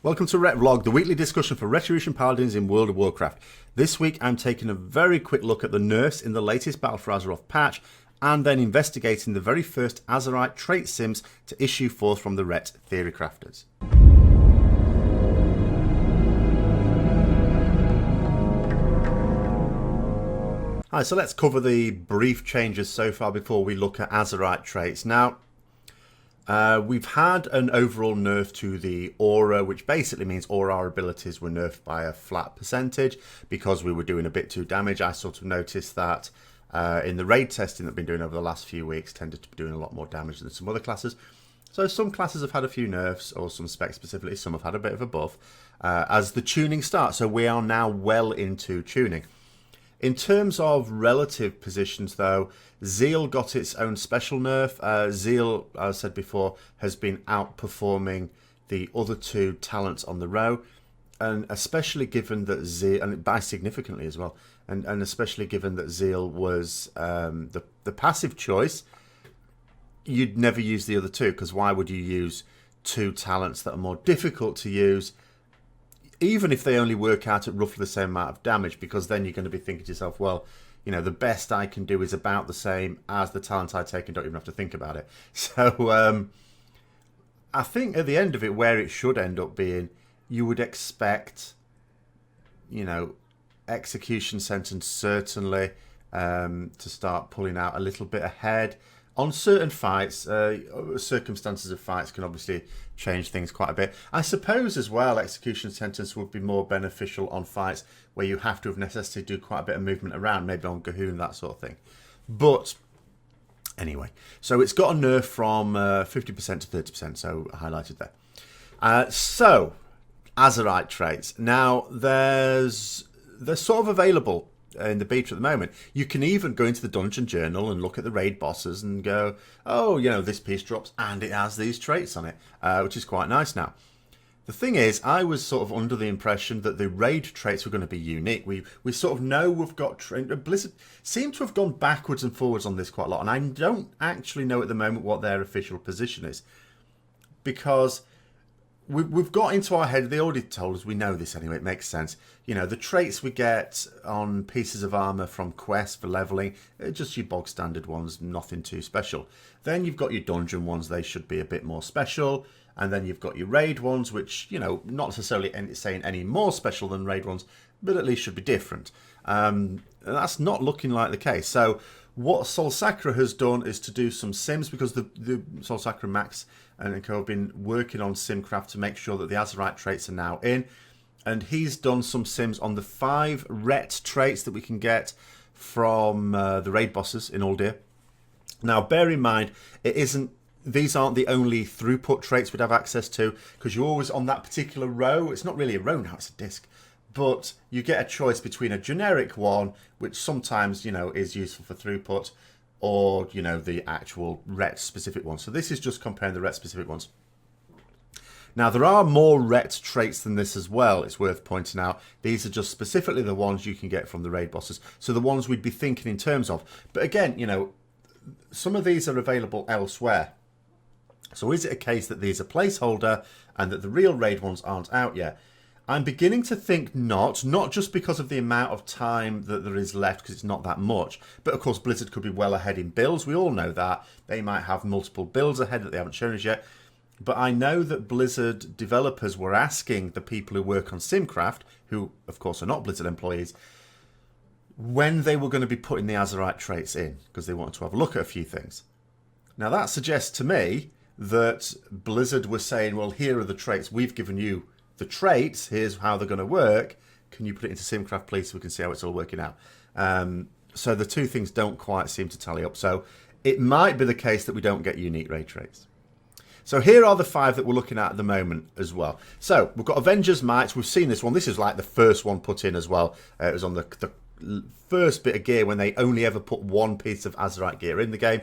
Welcome to Retvlog, the weekly discussion for Retribution Paladins in World of Warcraft. This week I'm taking a very quick look at the nerfs in the latest Battle for Azeroth patch, and then investigating the very first Azerite trait sims to issue forth from the Ret theorycrafters. Alright, so let's cover the brief changes so far before we look at Azerite traits. Now, we've had an overall nerf to the aura, which basically means all our abilities were nerfed by a flat percentage because we were doing a bit too damage. I sort of noticed that in the raid testing that I've been doing over the last few weeks, tended to be doing a lot more damage than some other classes. So some classes have had a few nerfs, or some specs specifically, some have had a bit of a buff as the tuning starts. So we are now well into tuning. In terms of relative positions, though, Zeal got its own special nerf. Zeal, as I said before, has been outperforming the other two talents on the row, and especially given that Zeal, and by significantly as well, and especially given that Zeal was the passive choice, you'd never use the other two, because why would you use two talents that are more difficult to use, even if they only work out at roughly the same amount of damage, because then you're going to be thinking to yourself, well, you know, the best I can do is about the same as the talent I take and don't even have to think about it. So I think at the end of it, where it should end up being, you would expect, you know, execution sentence certainly to start pulling out a little bit ahead. On certain fights, circumstances of fights can obviously change things quite a bit. I suppose as well, execution sentence would be more beneficial on fights where you have to have necessarily do quite a bit of movement around, maybe on Gahoon, that sort of thing. But anyway, so it's got a nerf from 50% to 30%, so highlighted there. So, Azerite traits. Now, they're sort of available in the beta at the moment. You can even go into the dungeon journal and look at the raid bosses and go, oh, you know, this piece drops and it has these traits on it, which is quite nice now. The thing is, I was sort of under the impression that the raid traits were going to be unique. We sort of know we've got Blizzard seem to have gone backwards and forwards on this quite a lot, and I don't actually know at the moment what their official position is, because we've got into our head, they already told us, we know this anyway, it makes sense. You know, the traits we get on pieces of armour from quests for levelling, just your bog standard ones, nothing too special. Then you've got your dungeon ones, they should be a bit more special. And then you've got your raid ones, which, you know, not necessarily saying any more special than raid ones, but at least should be different. And that's not looking like the case. So what Sol Sacra has done is to do some sims, because the Sol Sacra Max and Co have been working on Simcraft to make sure that the Azerite traits are now in. And he's done some sims on the 5 Ret traits that we can get from the raid bosses in Uldir. Now, bear in mind, these aren't the only throughput traits we'd have access to, because you're always on that particular row. It's not really a row now, it's a disc. But you get a choice between a generic one, which sometimes, you know, is useful for throughput, or, you know, the actual Ret specific one. So this is just comparing the Ret specific ones. Now, there are more Ret traits than this as well, it's worth pointing out. These are just specifically the ones you can get from the raid bosses. So the ones we'd be thinking in terms of. But again, you know, some of these are available elsewhere. So is it a case that these are placeholder and that the real raid ones aren't out yet? I'm beginning to think not just because of the amount of time that there is left, because it's not that much. But of course, Blizzard could be well ahead in builds. We all know that. They might have multiple builds ahead that they haven't shown us yet. But I know that Blizzard developers were asking the people who work on Simcraft, who of course are not Blizzard employees, when they were going to be putting the Azerite traits in, because they wanted to have a look at a few things. Now that suggests to me that Blizzard was saying, well, here are the traits. We've given you the traits. Here's how they're going to work. Can you put it into Simcraft, please, so we can see how it's all working out? So the two things don't quite seem to tally up. So it might be the case that we don't get unique raid traits. So here are the 5 that we're looking at the moment as well. So we've got Avengers March. We've seen this one. This is like the first one put in as well. It was on the first bit of gear when they only ever put one piece of Azerite gear in the game.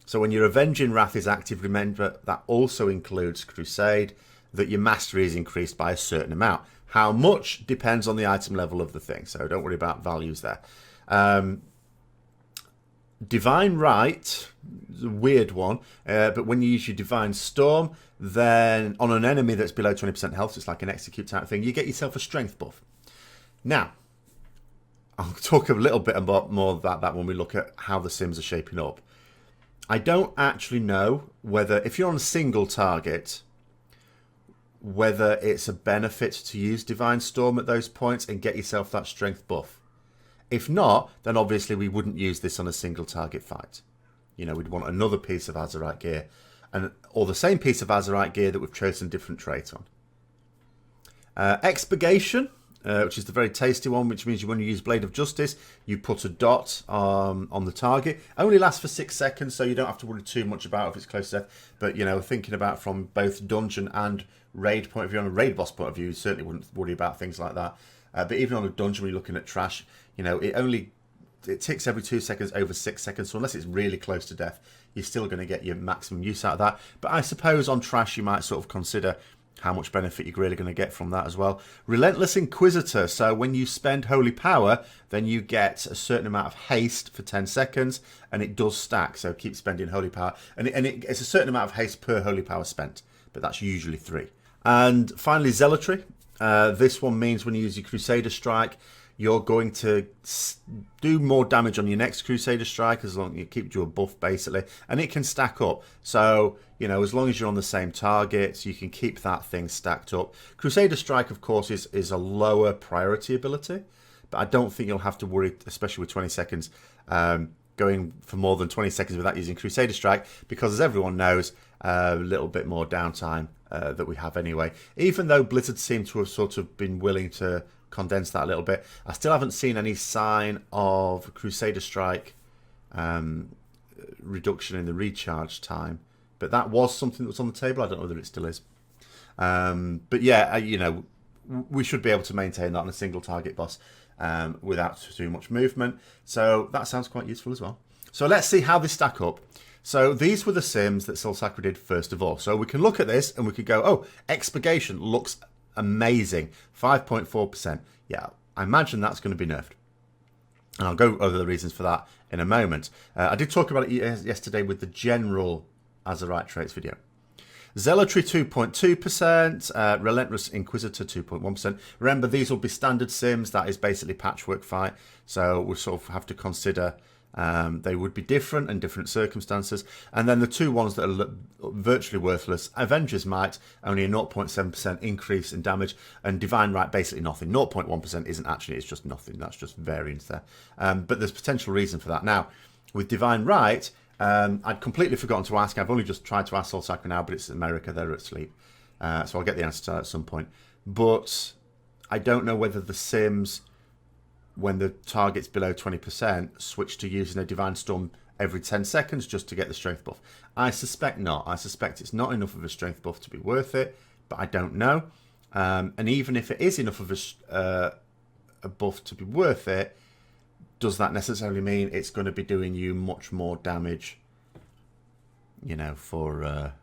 So when your Avenging Wrath is active, remember that also includes Crusade, that your mastery is increased by a certain amount. How much depends on the item level of the thing, so don't worry about values there. Divine Right, a weird one, but when you use your Divine Storm, then on an enemy that's below 20% health, so it's like an execute type thing, you get yourself a strength buff. Now, I'll talk a little bit more about that when we look at how the sims are shaping up. I don't actually know whether, if you're on a single target, whether it's a benefit to use Divine Storm at those points and get yourself that strength buff. If not, then obviously we wouldn't use this on a single target fight. You know, we'd want another piece of Azerite gear, or the same piece of Azerite gear that we've chosen different trait on. Expurgation, which is the very tasty one, which means when you use Blade of Justice, you put a dot on the target. Only lasts for 6 seconds, so you don't have to worry too much about if it's close to death. But, you know, thinking about from both dungeon and raid point of view, on a raid boss point of view, you certainly wouldn't worry about things like that. But even on a dungeon, when you're looking at trash, you know, it ticks every 2 seconds over 6 seconds. So unless it's really close to death, you're still going to get your maximum use out of that. But I suppose on trash, you might sort of consider how much benefit you're really going to get from that as well. Relentless Inquisitor. So when you spend Holy Power, then you get a certain amount of haste for 10 seconds, and it does stack. So keep spending Holy Power. And it's a certain amount of haste per Holy Power spent, but that's usually 3. And finally, Zealotry. This one means when you use your Crusader Strike, you're going to do more damage on your next Crusader Strike as long as you keep you a buff, basically. And it can stack up. So, you know, as long as you're on the same target, you can keep that thing stacked up. Crusader Strike, of course, is a lower priority ability. But I don't think you'll have to worry, especially with 20 seconds, going for more than 20 seconds without using Crusader Strike. Because as everyone knows, a little bit more downtime that we have anyway. Even though Blizzard seem to have sort of been willing to condense that a little bit, I still haven't seen any sign of Crusader Strike reduction in the recharge time. But that was something that was on the table. I don't know whether it still is. But yeah, you know, we should be able to maintain that on a single target boss without too much movement. So that sounds quite useful as well. So let's see how they stack up. So these were the sims that Soul Sacred did first of all. So we can look at this and we could go, oh, Expurgation looks amazing. 5.4%. Yeah, I imagine that's going to be nerfed. And I'll go over the reasons for that in a moment. I did talk about it yesterday with the general Azerite traits video. Zealotry 2.2%, Relentless Inquisitor 2.1%. Remember, these will be standard sims. That is basically patchwork fight. So we sort of have to consider they would be different in different circumstances. And then the two ones that are virtually worthless, Avengers March, only a 0.7% increase in damage, and Divine Right, basically nothing. 0.1% isn't actually, it's just nothing. That's just variance there. But there's potential reason for that. Now, with Divine Right, I'd completely forgotten to ask. I've only just tried to ask Soul Sacred now, but it's America. They're asleep. So I'll get the answer to that at some point. But I don't know whether the Sims, when the target's below 20%, switch to using a Divine Storm every 10 seconds just to get the strength buff. I suspect not. I suspect it's not enough of a strength buff to be worth it, but I don't know. And even if it is enough of a buff to be worth it, does that necessarily mean it's going to be doing you much more damage, you know, for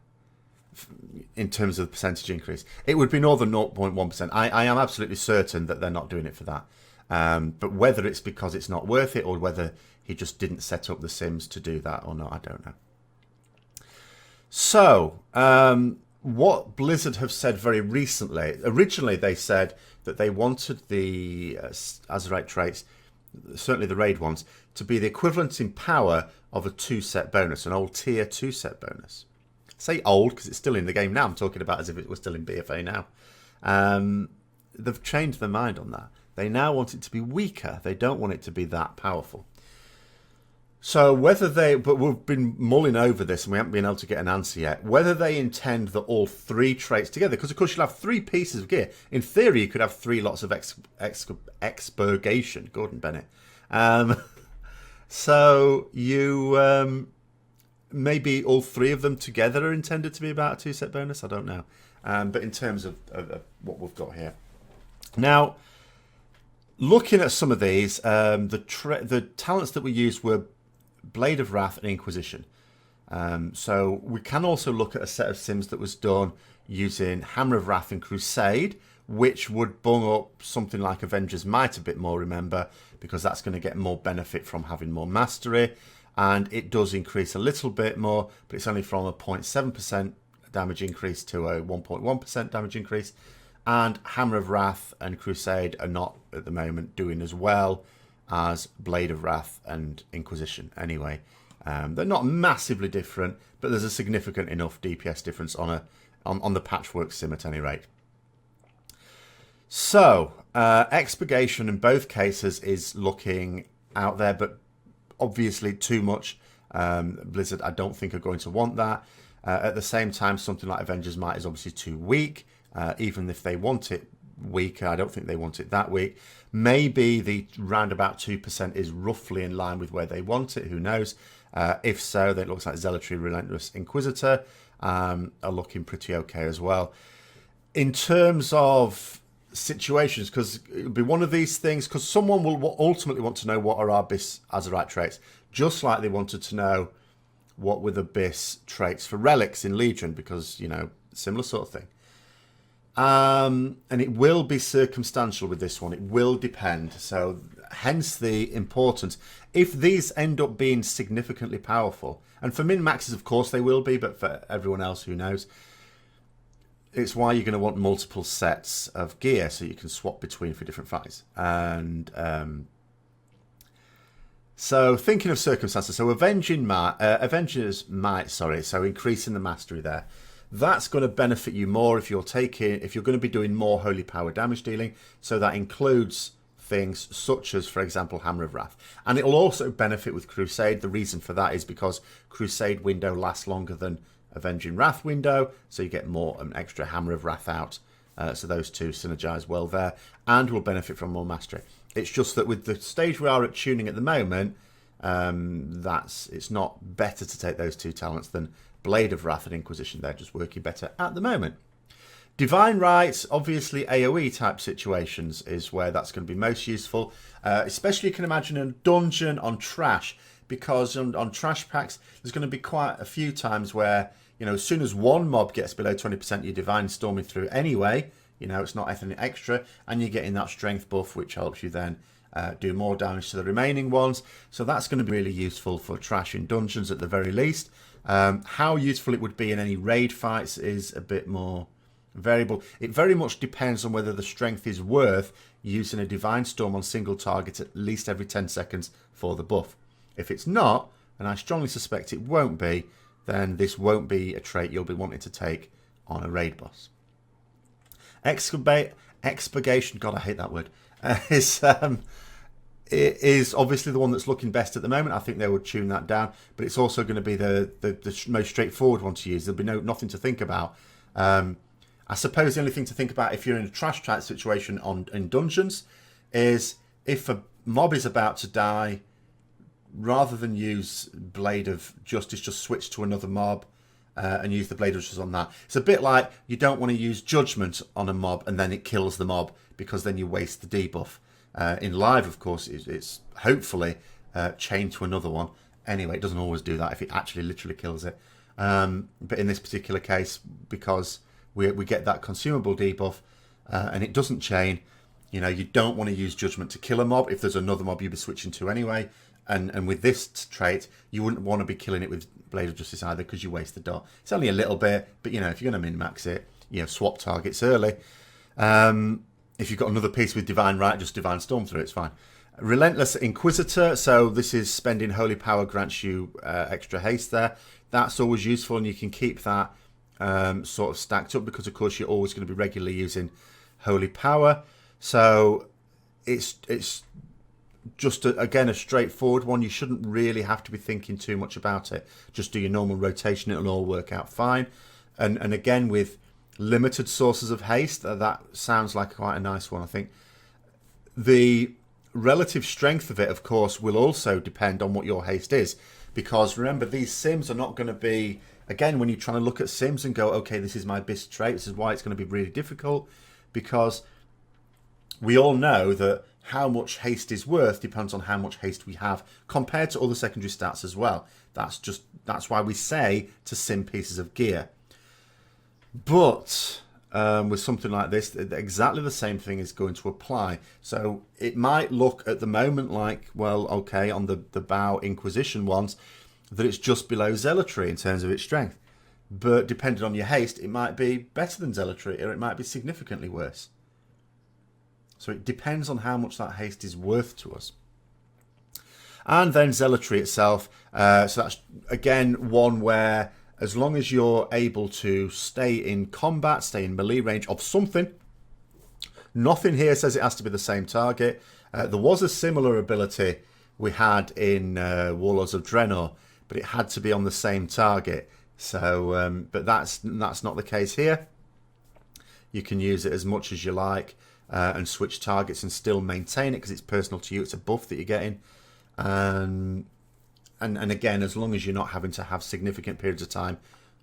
in terms of the percentage increase? It would be more than 0.1%. I am absolutely certain that they're not doing it for that. But whether it's because it's not worth it or whether he just didn't set up the Sims to do that or not, I don't know. So, what Blizzard have said very recently, originally they said that they wanted the Azerite traits, certainly the raid ones, to be the equivalent in power of a 2-set bonus, an old tier 2-set bonus. I say old because it's still in the game now. I'm talking about as if it was still in BFA now. They've changed their mind on that. They now want it to be weaker. They don't want it to be that powerful. So but we've been mulling over this and we haven't been able to get an answer yet. Whether they intend that all 3 traits together, because of course you'll have 3 pieces of gear. In theory, you could have 3 lots of expurgation. Gordon Bennett. So you maybe all 3 of them together are intended to be about a 2-set bonus. I don't know. But in terms of what we've got here now. Looking at some of these, the talents that we used were Blade of Wrath and Inquisition. So we can also look at a set of sims that was done using Hammer of Wrath and Crusade, which would bung up something like Avengers March a bit more, remember, because that's going to get more benefit from having more mastery. and it does increase a little bit more, but it's only from a 0.7% damage increase to a 1.1% damage increase. And Hammer of Wrath and Crusade are not at the moment doing as well as Blade of Wrath and Inquisition anyway. They're not massively different, but there's a significant enough DPS difference on the Patchwork sim at any rate. So, Expurgation in both cases is looking out there, but obviously too much. Blizzard, I don't think, are going to want that. At the same time, something like Avengers March is obviously too weak. Even if they want it weaker, I don't think they want it that weak. Maybe the round about 2% is roughly in line with where they want it. Who knows? If so, then it looks like Zealotry, Relentless, Inquisitor are looking pretty okay as well. In terms of situations, because it'll be one of these things, because someone will ultimately want to know what are our BIS Azerite traits, just like they wanted to know what were the BIS traits for relics in Legion, because, you know, similar sort of thing. And it will be circumstantial with this one. It will depend. So hence the importance. If these end up being significantly powerful, and for min-maxes, of course, they will be, but for everyone else, who knows? It's why you're going to want multiple sets of gear so you can swap between for different fights. And so thinking of circumstances, so Avengers Might, so increasing the mastery there. That's going to benefit you more if you're going to be doing more holy power damage dealing. So that includes things such as, for example, Hammer of Wrath. And it'll also benefit with Crusade. The reason for that is because Crusade window lasts longer than Avenging Wrath window, so you get an extra Hammer of Wrath out. So those two synergize well there, and will benefit from more mastery. It's just that with the stage we are at tuning at the moment, it's not better to take those two talents than Blade of Wrath and Inquisition. They're just working better at the moment. Divine Rights, obviously AoE type situations is where that's going to be most useful. Especially you can imagine a dungeon on Trash, because on Trash packs there's going to be quite a few times where, you know, as soon as one mob gets below 20%, your Divine storming through anyway. You know, it's not anything extra, and you're getting that strength buff, which helps you then do more damage to the remaining ones. So that's going to be really useful for Trash in dungeons at the very least. How useful it would be in any raid fights is a bit more variable. It very much depends on whether the strength is worth using a Divine Storm on single target at least every 10 seconds for the buff. If it's not, and I strongly suspect it won't be, then this won't be a trait you'll be wanting to take on a raid boss. Expurgation, God, I hate that word, is obviously the one that's looking best at the moment. I think they would tune that down, but it's also going to be the most straightforward one to use. There'll be nothing to think about. I suppose the only thing to think about if you're in a trash type situation in dungeons is if a mob is about to die, rather than use Blade of Justice, just switch to another mob and use the Blade of Justice on that. It's a bit like you don't want to use Judgment on a mob and then it kills the mob, because then you waste the debuff. In live, of course, it's hopefully chained to another one. Anyway, it doesn't always do that if it actually literally kills it. But in this particular case, because we get that consumable debuff and it doesn't chain, you know, you don't want to use Judgment to kill a mob if there's another mob you'd be switching to anyway. And with this trait, you wouldn't want to be killing it with Blade of Justice either, because you waste the dot. It's only a little bit, but, you know, if you're going to min-max it, you know, swap targets early. If you've got another piece with Divine Right, just Divine Storm through, it's fine. Relentless Inquisitor, so this is spending Holy Power grants you extra haste there. That's always useful, and you can keep that sort of stacked up, because, of course, you're always going to be regularly using Holy Power. So it's just, again, a straightforward one. You shouldn't really have to be thinking too much about it. Just do your normal rotation. It'll all work out fine. And again, with limited sources of haste, that sounds like quite a nice one, I think. The relative strength of it, of course, will also depend on what your haste is. Because remember, these sims are not going to be... Again, when you're trying to look at sims and go, okay, this is my best trait, this is why it's going to be really difficult. Because we all know that how much haste is worth depends on how much haste we have compared to other secondary stats as well. That's why we say to sim pieces of gear. But with something like this, exactly the same thing is going to apply. So it might look at the moment like, well, okay, on the Bow Inquisition ones, that it's just below Zealotry in terms of its strength. But depending on your haste, it might be better than Zealotry, or it might be significantly worse. So it depends on how much that haste is worth to us. And then Zealotry itself, so that's again one where as long as you're able to stay in combat, stay in melee range of something, nothing here says it has to be the same target. There was a similar ability we had in Warlords of Draenor, but it had to be on the same target. So, but that's not the case here. You can use it as much as you like and switch targets and still maintain it because it's personal to you. It's a buff that you're getting. And again, as long as you're not having to have significant periods of time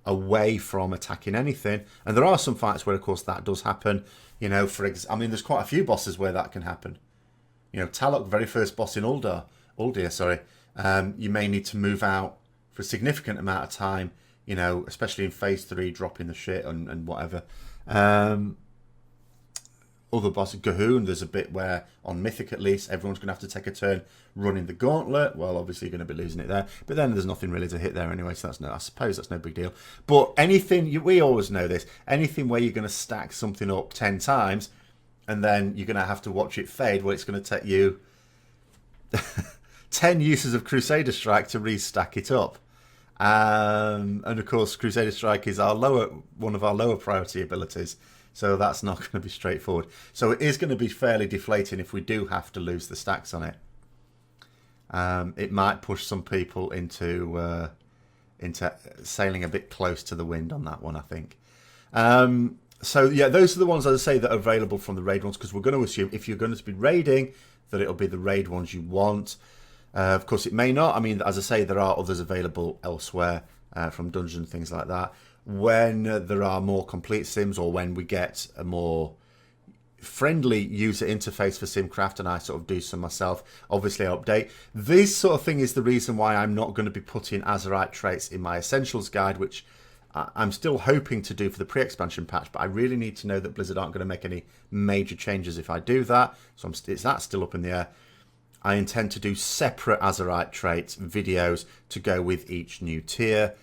away from attacking anything. And there are some fights where, of course, that does happen. You know, I mean, there's quite a few bosses where that can happen. You know, Talok, very first boss in Uldir, sorry. You may need to move out for a significant amount of time, you know, especially in Phase 3, dropping the shit and whatever. Other bosses, Gahoon, there's a bit where, on Mythic at least, everyone's going to have to take a turn running the gauntlet. Well, obviously you're going to be losing it there. But then there's nothing really to hit there anyway, so I suppose that's no big deal. But anything, we always know this, anything where you're going to stack something up 10 times, and then you're going to have to watch it fade, well, it's going to take you 10 uses of Crusader Strike to restack it up. And of course, Crusader Strike is one of our lower priority abilities. So that's not going to be straightforward. So it is going to be fairly deflating if we do have to lose the stacks on it. It might push some people into sailing a bit close to the wind on that one, I think. So yeah, those are the ones, as I say, that are available from the raid ones, because we're going to assume if you're going to be raiding, that it'll be the raid ones you want. Of course, it may not. I mean, as I say, there are others available elsewhere from dungeons and things like that. When there are more complete sims, or when we get a more friendly user interface for Simcraft, and I sort of do some myself, obviously I update. This sort of thing is the reason why I'm not going to be putting Azerite traits in my Essentials guide, which I'm still hoping to do for the pre-expansion patch, but I really need to know that Blizzard aren't going to make any major changes if I do that, so that's still up in the air. I intend to do separate Azerite traits videos to go with each new tier,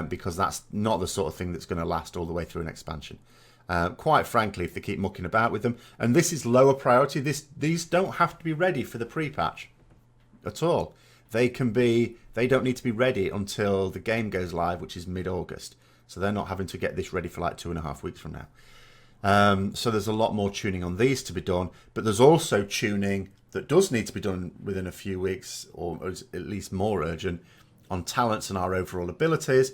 because that's not the sort of thing that's going to last all the way through an expansion. Quite frankly, if they keep mucking about with them, and this is lower priority, these don't have to be ready for the pre-patch at all. They don't need to be ready until the game goes live, which is mid-August. So they're not having to get this ready for like 2.5 weeks from now. So there's a lot more tuning on these to be done, but there's also tuning that does need to be done within a few weeks, or is at least more urgent, on talents and our overall abilities,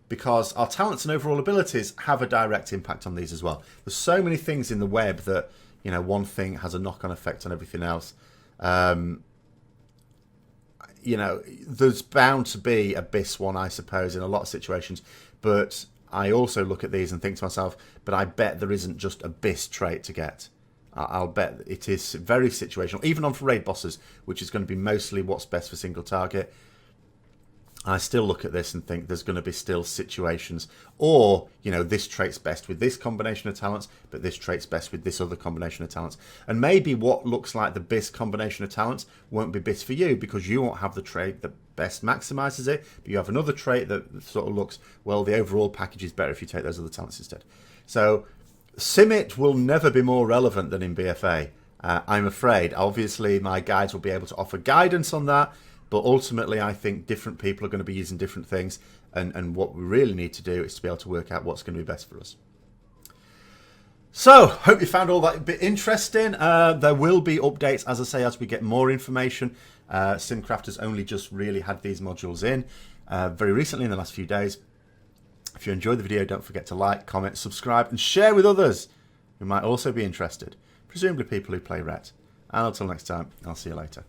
because our talents and overall abilities have a direct impact on these as well. There's so many things in the web that, you know, one thing has a knock-on effect on everything else. You know, there's bound to be a BIS one, I suppose, in a lot of situations, but I also look at these and think to myself, but I bet there isn't just a BIS trait to get. I'll bet it is very situational, even on for raid bosses, which is going to be mostly what's best for single target. I still look at this and think there's going to be still situations, or, you know, this trait's best with this combination of talents, but this trait's best with this other combination of talents. And maybe what looks like the BIS combination of talents won't be BIS for you, because you won't have the trait that best maximizes it, but you have another trait that sort of looks, well, the overall package is better if you take those other talents instead. So Simit will never be more relevant than in BFA, I'm afraid. Obviously, my guides will be able to offer guidance on that, but ultimately, I think different people are going to be using different things, and what we really need to do is to be able to work out what's going to be best for us. So, hope you found all that a bit interesting. There will be updates, as I say, as we get more information. Simcrafters only just really had these modules in very recently, in the last few days. If you enjoyed the video, don't forget to like, comment, subscribe, and share with others who might also be interested, presumably people who play Ret. And until next time, I'll see you later.